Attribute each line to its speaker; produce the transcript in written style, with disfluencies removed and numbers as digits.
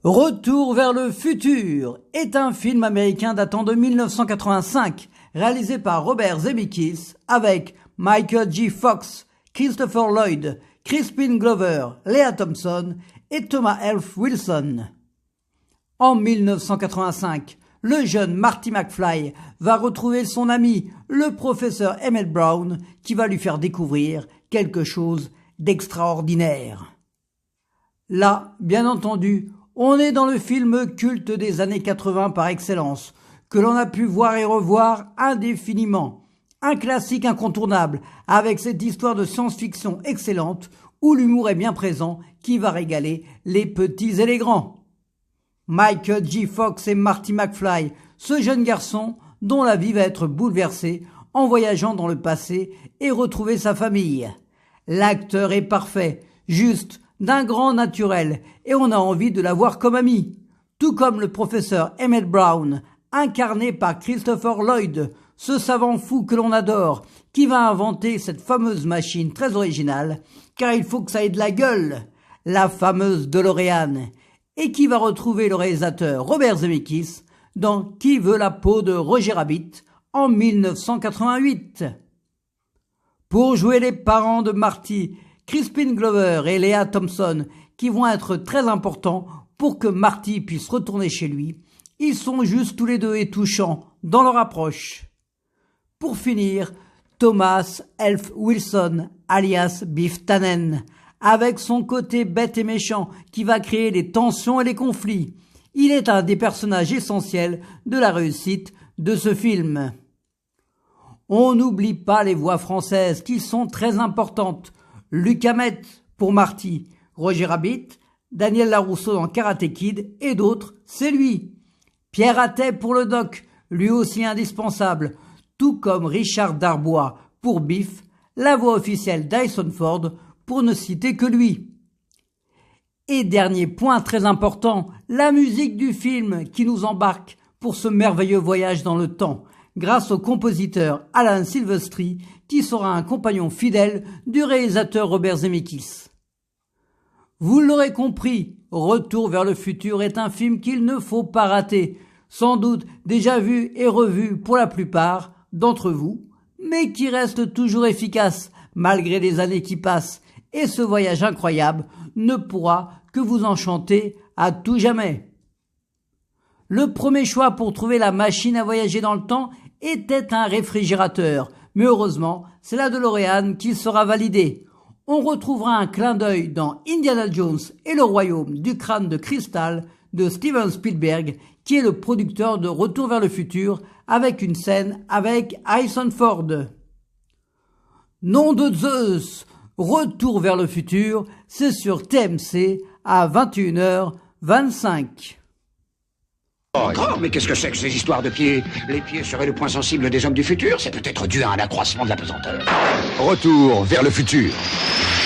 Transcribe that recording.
Speaker 1: Retour vers le futur est un film américain datant de 1985, réalisé par Robert Zemeckis avec Michael J. Fox, Christopher Lloyd, Crispin Glover, Lea Thompson et Thomas F. Wilson. En 1985, le jeune Marty McFly va retrouver son ami, le professeur Emmett Brown, qui va lui faire découvrir quelque chose d'extraordinaire. Là, bien entendu, on est dans le film culte des années 80 par excellence, que l'on a pu voir et revoir indéfiniment. Un classique incontournable, avec cette histoire de science-fiction excellente, où l'humour est bien présent, qui va régaler les petits et les grands. Michael J. Fox et Marty McFly, ce jeune garçon dont la vie va être bouleversée en voyageant dans le passé et retrouver sa famille. L'acteur est parfait, juste, d'un grand naturel, et on a envie de l'avoir comme ami. Tout comme le professeur Emmett Brown, incarné par Christopher Lloyd, ce savant fou que l'on adore, qui va inventer cette fameuse machine très originale, car il faut que ça ait de la gueule, la fameuse DeLorean, et qui va retrouver le réalisateur Robert Zemeckis dans Qui veut la peau de Roger Rabbit en 1988. Pour jouer les parents de Marty, Crispin Glover et Lea Thompson, qui vont être très importants pour que Marty puisse retourner chez lui, ils sont juste tous les deux et touchants dans leur approche. Pour finir, Thomas F. Wilson, alias Biff Tannen, avec son côté bête et méchant qui va créer les tensions et les conflits. Il est un des personnages essentiels de la réussite de ce film. On n'oublie pas les voix françaises qui sont très importantes. Luc Hamet pour Marty, Roger Rabbit, Daniel Larousseau dans Karate Kid et d'autres, c'est lui. Pierre Athey pour le Doc, lui aussi indispensable, tout comme Richard Darbois pour Biff, la voix officielle d'Harrison Ford pour ne citer que lui. Et dernier point très important, la musique du film qui nous embarque pour ce merveilleux voyage dans le temps, grâce au compositeur Alan Silvestri, qui sera un compagnon fidèle du réalisateur Robert Zemeckis. Vous l'aurez compris, Retour vers le futur est un film qu'il ne faut pas rater, sans doute déjà vu et revu pour la plupart d'entre vous, mais qui reste toujours efficace malgré les années qui passent, et ce voyage incroyable ne pourra que vous enchanter à tout jamais. Le premier choix pour trouver la machine à voyager dans le temps était un réfrigérateur, mais heureusement, c'est la DeLorean qui sera validée. On retrouvera un clin d'œil dans Indiana Jones et le royaume du crâne de cristal de Steven Spielberg, qui est le producteur de Retour vers le futur, avec une scène avec Harrison Ford. Nom de Zeus! Retour vers le futur, c'est sur TMC à 21h25.
Speaker 2: Encore, mais qu'est-ce que c'est que ces histoires de pieds? Les pieds seraient le point sensible des hommes du futur? C'est peut-être dû à un accroissement de la pesanteur.
Speaker 3: Retour vers le futur.